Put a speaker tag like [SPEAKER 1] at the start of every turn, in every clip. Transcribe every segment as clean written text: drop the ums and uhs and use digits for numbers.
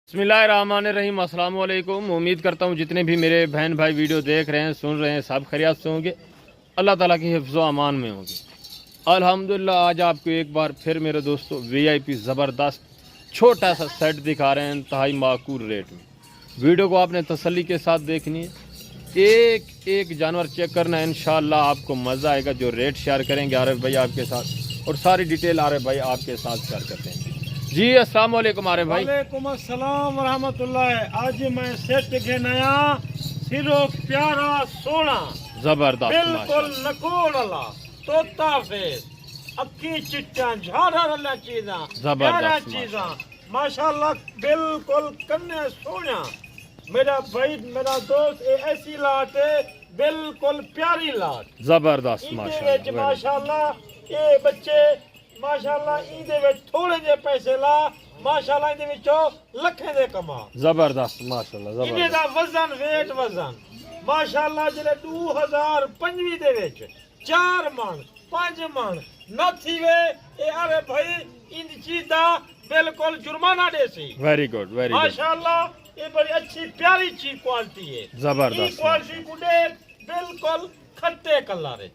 [SPEAKER 1] बिस्मिल्लाहिर्रहमानिर्रहीम। अस्सलाम वालेकुम। उम्मीद करता हूँ जितने भी मेरे बहन भाई वीडियो देख रहे हैं, सुन रहे हैं, सब खैरियत से होंगे, अल्लाह ताला की हिफ्ज़ो अमान में होंगे। अल्हम्दुलिल्लाह आज आपको एक बार फिर मेरे दोस्तों VIP ज़बरदस्त छोटा सा सेट दिखा रहे हैं इंतहाई माकूल रेट में। वीडियो को आपने तसल्ली के साथ देखनी है, एक एक जानवर चेक करना है, इंशाअल्लाह आपको मज़ा आएगा। जो रेट शेयर करेंगे आरिफ भाई आपके साथ, और सारी डिटेल आरिफ भाई आपके साथ शेयर करते हैं। जी अस्सलाम वालेकुम आरिफ भाई।
[SPEAKER 2] वालेकुम अस्सलाम वरहमतुल्लाह। आज मैं सेट के नया सिरो प्यारा सोना
[SPEAKER 1] जबरदस्त
[SPEAKER 2] बिल्कुल नकोड़ला तोता फेस अक्की चिट्टा झाड़ा वाला चीज़ा प्यारा चीज़ा माशाल्लाह बिल्कुल कन्ने सोना। मेरा भाई मेरा दोस्त ये ऐसी लाट है बिल्कुल प्यारी लाट
[SPEAKER 1] जबरदस्त
[SPEAKER 2] माशाल्लाह। ये बच्चे माशाल्लाह इहदे विच थोड़े जे पैसे ला माशाल्लाह इहदे विचों लखें दे कमा।
[SPEAKER 1] जबरदस्त माशाल्लाह
[SPEAKER 2] इहदे दा वजन वेट वजन माशाल्लाह जिहड़े 2025 दे विच 4 मन 5 मन न थीवे ए अरे भाई इन चीज दा बिल्कुल जुर्माना देसी।
[SPEAKER 1] वेरी गुड
[SPEAKER 2] माशाल्लाह ये बड़ी अच्छी प्यारी चीज क्वालिटी है।
[SPEAKER 1] जबरदस्त
[SPEAKER 2] क्वालिटी गुडे बिल्कुल खट्टे कलर है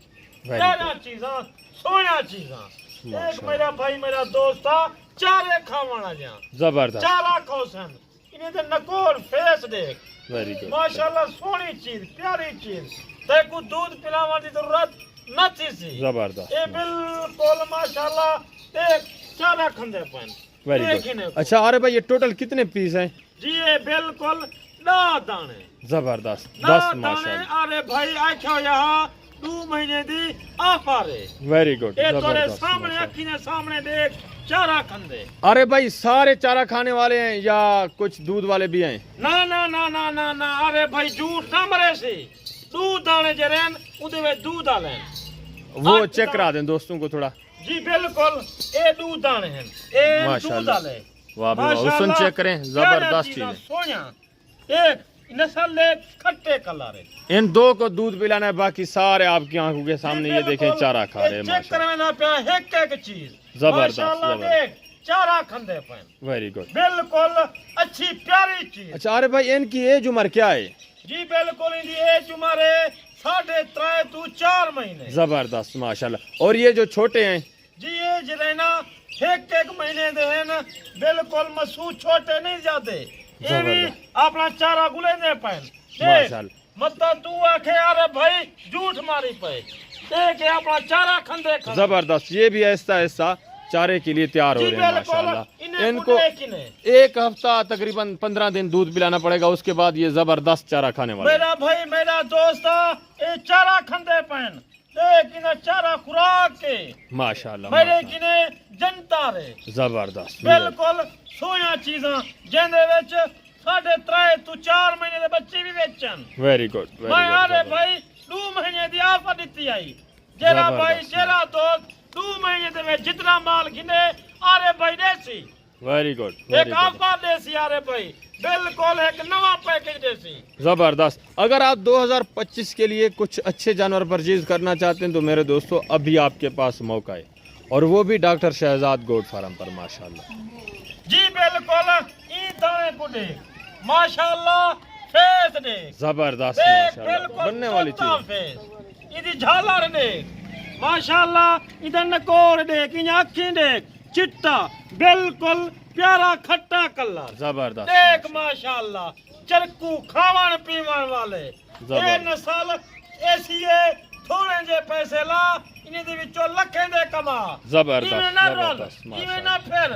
[SPEAKER 2] प्यारा चीज़ां सोना चीज़ां। एक मेरा भाई मेरा दोस्त था चारे खावाना जा
[SPEAKER 1] जबरदस्त
[SPEAKER 2] चारा खोसन इन्हें तो नकोर फेस देख
[SPEAKER 1] वेरी गुड
[SPEAKER 2] माशाल्लाह सोनी चीज प्यारी चीज तेको दूध पिलावन की जरूरत न थी सी।
[SPEAKER 1] जबरदस्त
[SPEAKER 2] ये बिल्कुल माशाल्लाह एक चारा खंदे पन
[SPEAKER 1] वेरी गुड। अच्छा अरे भाई ये टोटल कितने पीस हैं?
[SPEAKER 2] जी ये बिल्कुल 10 दाने
[SPEAKER 1] जबरदस्त
[SPEAKER 2] 10
[SPEAKER 1] माशाल्लाह।
[SPEAKER 2] अरे भाई आखो यहाँ 2 महीने दी ऑफर है।
[SPEAKER 1] वेरी गुड
[SPEAKER 2] ये तोरे सामने अखी ने सामने देख चारा खंदे।
[SPEAKER 1] अरे भाई सारे चारा खाने वाले हैं या कुछ दूध वाले भी हैं?
[SPEAKER 2] ना ना ना ना ना ना अरे भाई झूठ ना मरे से दूध दाने जरेन उदे में दूध आले
[SPEAKER 1] वो चेक करा दें दोस्तों को थोड़ा।
[SPEAKER 2] जी बिल्कुल ये दूध दाने हैं ये दूध आले
[SPEAKER 1] वाह भाई हुस्न चेक करें जबरदस्त चीज है।
[SPEAKER 2] सोया ये नस्ल ले खट्टे कलर है।
[SPEAKER 1] इन दो को दूध पिलाना है, बाकी सारे आपकी आंखों के सामने ये देखें चारा खा रहे हैं
[SPEAKER 2] चेक करने ना पे एक एक चीज
[SPEAKER 1] जबरदस्त
[SPEAKER 2] देख चारा खंदे पे
[SPEAKER 1] वेरी गुड
[SPEAKER 2] बिल्कुल अच्छी प्यारी चीज।
[SPEAKER 1] अच्छा अरे भाई इनकी एज उम्र क्या है?
[SPEAKER 2] जी बिल्कुल इनकी एज उम्र है 3.5 to 4 महीने।
[SPEAKER 1] जबरदस्त माशाल्लाह। और ये जो छोटे हैं
[SPEAKER 2] जी एज रहना एक महीने दे हैं ना बिल्कुल मसू छोटे नहीं जाते ये भी अपना चारा गुले दे पैन
[SPEAKER 1] माशाल्लाह।
[SPEAKER 2] मतलब तू आखे यार भाई झूठ मारी पे देख अपना चारा खंदे
[SPEAKER 1] जबरदस्त। ये भी ऐसा ऐसा चारे के लिए तैयार हो रहे हैं माशाल्लाह। इनको एक हफ्ता तकरीबन 15 दिन दूध पिलाना पड़ेगा, उसके बाद ये जबरदस्त चारा खाने वाले।
[SPEAKER 2] मेरा भाई मेरा दोस्त ये चारा खंदे पैन देख इन्हें चारा खुराक के
[SPEAKER 1] माशाल्लाह
[SPEAKER 2] मेरे किने जनता रे
[SPEAKER 1] जबरदस्त
[SPEAKER 2] बिल्कुल सोया चीज़ां जिंदे विच 3.5 to 4 महीने दे बच्चे भी बेचन।
[SPEAKER 1] वेरी गुड
[SPEAKER 2] मैं अरे भाई 2 महीने दी ऑफर दी आई जेरा भाई जेरा दोस्त 2 महीने दे में जितना माल गिने अरे भाई देसी
[SPEAKER 1] वेरी गुड
[SPEAKER 2] एक ऑफर देसी अरे भाई बिल्कुल एक नवा पैकेज देसी
[SPEAKER 1] जबरदस्त। अगर आप 2025 के लिए कुछ अच्छे जानवर परचेज करना चाहते हैं तो मेरे दोस्तों अभी आपके पास मौका है, और वो भी डॉक्टर शहजाद गोट फार्म पर माशाल्लाह।
[SPEAKER 2] जी बिल्कुल ई दाने गुडे माशाल्लाह फेस दे
[SPEAKER 1] जबरदस्त माशाल्लाह बनने वाली चीज।
[SPEAKER 2] इदी झालर दे माशाल्लाह इधर नकोर दे कि आँखें दे चिट्टा बिल्कुल प्यारा खट्टा कलर
[SPEAKER 1] जबरदस्त
[SPEAKER 2] देख माशाल्लाह चरकू खावन पीवन वाले ये नस्ल ऐसी है थोड़े जे पैसे ला इन्हें दे विचों लखें दे कमा।
[SPEAKER 1] जबरदस्त
[SPEAKER 2] इवें ना फिर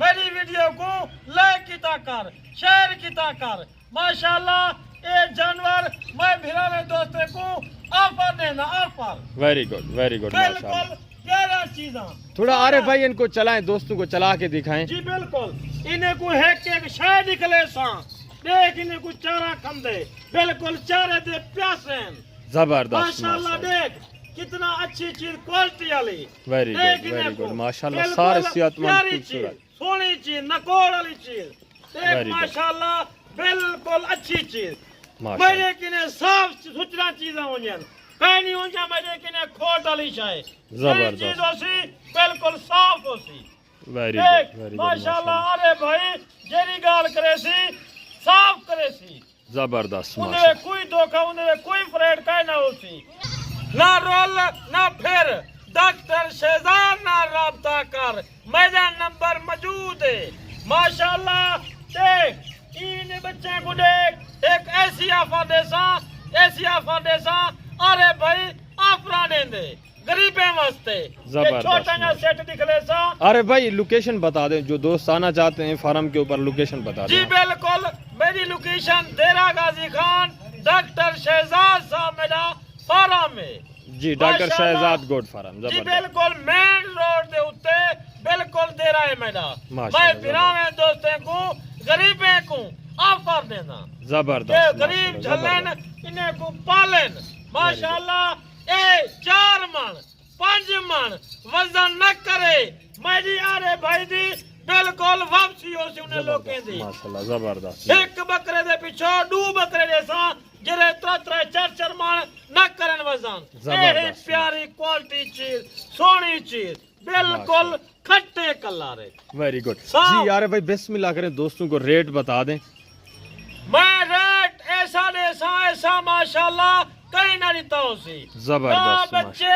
[SPEAKER 2] मेरी वीडियो को लाइक किता कर शेयर किता कर माशाल्लाह ये जानवर मैं भिराने दोस्तों को ऑफर देना ऑफर।
[SPEAKER 1] वेरी गुड माशाल्लाह
[SPEAKER 2] प्यारा चीज़ां
[SPEAKER 1] थोड़ा अरे भाई इनको चलाएं, दोस्तों को चला के दिखाएं।
[SPEAKER 2] जी बिल्कुल इन्हें को एक शायद निकले सा देख इन्हें को चारा खंदे बिल्कुल चारे दे प्यासे
[SPEAKER 1] जबरदस्त
[SPEAKER 2] माशाल्लाह देख कितना अच्छी चीज क्वालिटी वाली।
[SPEAKER 1] वेरी गुड माशाल्लाह सारे सेहतमंद खूबसूरत
[SPEAKER 2] सोनी चीज नकोड़ वाली चीज देख माशाल्लाह बिल्कुल अच्छी चीज मेरे किने साफ सुथरा चीज़ां होंजन कहीं हो जा मेरे किने खोट वाली शाय
[SPEAKER 1] जबरदस्त
[SPEAKER 2] चीज होसी बिल्कुल साफ होसी
[SPEAKER 1] Very
[SPEAKER 2] دیکھ
[SPEAKER 1] good, very good,
[SPEAKER 2] ماشاءاللہ ارے بھائی جیری گال کرے سی صاف کرے سی
[SPEAKER 1] زبردست
[SPEAKER 2] انہیں
[SPEAKER 1] ماشاءاللہ
[SPEAKER 2] کوئی دھوکہ انہیں کوئی فریڈ کا نہ ہو سی نہ رول نہ پھر ڈاکٹر شہزاد نہ رابطہ کر میرا نمبر موجود ہے ماشاءاللہ دیکھ ان بچے کو دیکھ ایک ایسی آفا دیسا ارے بھائی آفرا دیں دے غریبیں واسطے
[SPEAKER 1] زبردست
[SPEAKER 2] چھوٹا جا سیٹ دکھلے سا
[SPEAKER 1] ارے بھائی لوکیشن بتا دیں جو دوست آنا چاہتے ہیں فارم کے اوپر لوکیشن بتا
[SPEAKER 2] جی
[SPEAKER 1] دیں
[SPEAKER 2] بالکل میری لوکیشن دیرا غازی خان ڈاکٹر شہزاد صاحب میرا فارم ہے
[SPEAKER 1] جی ڈاکٹر
[SPEAKER 2] ماشاءاللہ۔
[SPEAKER 1] شہزاد گوڈ فارم
[SPEAKER 2] جی
[SPEAKER 1] زبردست
[SPEAKER 2] بالکل مین روڈ دے اتے بالکل دیرا ہے میرا
[SPEAKER 1] ماشاءاللہ،
[SPEAKER 2] میں پھراویں دوستیں کو غریبیں کو آفر دینا کہ
[SPEAKER 1] زبردست
[SPEAKER 2] غریب
[SPEAKER 1] ماشاءاللہ،
[SPEAKER 2] جھلن
[SPEAKER 1] زبردست۔
[SPEAKER 2] انہیں کو پالن ماشاءاللہ اے 4 من 5 من وزن نہ کرے میری آرے بھائی دی بالکل واپسی ہو سی انہیں لوگیں دی
[SPEAKER 1] ماشاءاللہ زبردست
[SPEAKER 2] ایک بکرے دے پیچھو 2 بکرے دے سا جرے 3 من نہ کرن وزن
[SPEAKER 1] زبردست۔
[SPEAKER 2] پیاری کوالٹی چیز سونی چیز بالکل کھٹے کلارے
[SPEAKER 1] ویری گڈ
[SPEAKER 2] صاف۔
[SPEAKER 1] جی یار بھائی بسم اللہ کریں دوستوں کو ریٹ بتا دیں
[SPEAKER 2] میں ریٹ ایسا ماشاءاللہ کہیں نہ دیتا ہو سی
[SPEAKER 1] زبردست
[SPEAKER 2] بچے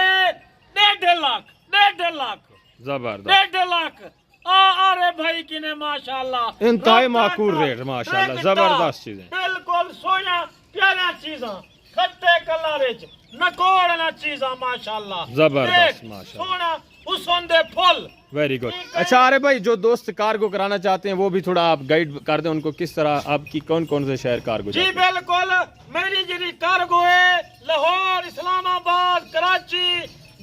[SPEAKER 2] 1.5 لاکھ
[SPEAKER 1] زبردست
[SPEAKER 2] 1.5 لاکھ ارے بھائی کی نے ماشاءاللہ
[SPEAKER 1] انتہائی معقول ریٹ ماشاءاللہ زبردست چیزیں
[SPEAKER 2] بالکل سویا پیارا چیزاں کھٹے کلارے چ نکوڑنا چیزاں ماشاءاللہ
[SPEAKER 1] زبردست ماشاءاللہ
[SPEAKER 2] سونا حسن دے پھل
[SPEAKER 1] ویری گڈ اچھا ارے بھائی جو دوست کارگو کرانا چاہتے ہیں وہ بھی تھوڑا آپ گائیڈ کر دیں ان کو کس طرح آپ کی کون سے شہر کارگو
[SPEAKER 2] جی
[SPEAKER 1] جاتے ہیں؟
[SPEAKER 2] بالکل میری جی کارگو ہے لاہور اسلام آباد کراچی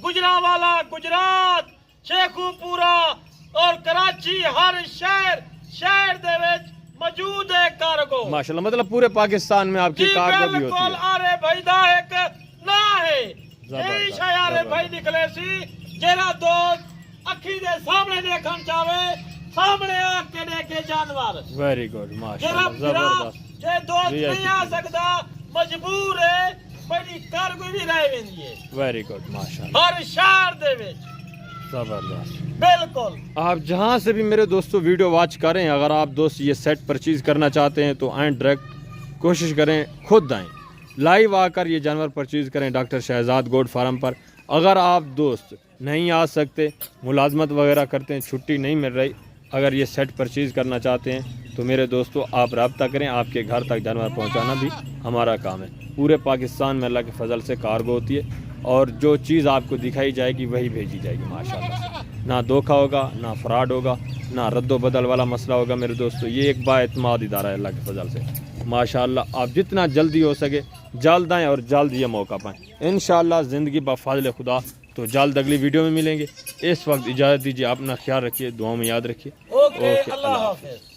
[SPEAKER 2] گجرانوالا گجرات شیخو پورا اور کراچی ہر شہر دے وچ موجود ہے کارگو
[SPEAKER 1] ماشاءاللہ مطلب پورے پاکستان میں آپ کی
[SPEAKER 2] جی
[SPEAKER 1] کارگو بھی ہوتی
[SPEAKER 2] بالکل
[SPEAKER 1] ہے
[SPEAKER 2] آرے بھائی دا ایک نہ ہے یہی شاید آرے بھائی نکلے سی جیرا دوست اکھی دے سامنے دیکھن چاہے سامنے آ کے دیکھے جانور
[SPEAKER 1] ویری گڈ
[SPEAKER 2] جیرا
[SPEAKER 1] ماشاءاللہ
[SPEAKER 2] پھرا
[SPEAKER 1] زبردست
[SPEAKER 2] جے دوست
[SPEAKER 1] VIP
[SPEAKER 2] نہیں آ سکتا مجبور ہے بڑی کارگو بھی رہ ویندی ہے
[SPEAKER 1] ویری گڈ ماشاءاللہ
[SPEAKER 2] ہر شہر دے وچ
[SPEAKER 1] زبردست
[SPEAKER 2] بالکل
[SPEAKER 1] آپ جہاں سے بھی میرے دوستوں ویڈیو واچ کریں اگر آپ دوست یہ سیٹ پرچیز کرنا چاہتے ہیں تو آئیں ڈائریکٹ کوشش کریں خود آئیں لائیو آ کر یہ جانور پرچیز کریں ڈاکٹر شہزاد گوڈ فارم پر اگر آپ دوست نہیں آ سکتے ملازمت وغیرہ کرتے ہیں چھٹی نہیں مل رہی اگر یہ سیٹ پرچیز کرنا چاہتے ہیں تو میرے دوستوں آپ رابطہ کریں آپ کے گھر تک جانور پہنچانا بھی ہمارا کام ہے پورے پاکستان میں اللہ کے فضل سے کارگو ہوتی ہے اور جو چیز آپ کو دکھائی جائے گی وہی بھیجی جائے گی ماشاءاللہ نہ دھوکہ ہوگا نہ فراڈ ہوگا نہ رد و بدل والا مسئلہ ہوگا میرے دوستو یہ ایک با اعتماد ادارہ ہے اللہ کے فضل سے ماشاءاللہ آپ جتنا جلدی ہو سکے جلد آئیں اور جلد یہ موقع پائیں انشاءاللہ زندگی بفضل خدا تو جلد اگلی ویڈیو میں ملیں گے اس وقت اجازت دیجیے اپنا خیال رکھیے دعاؤں میں یاد رکھیے
[SPEAKER 2] اوکے اللہ حافظ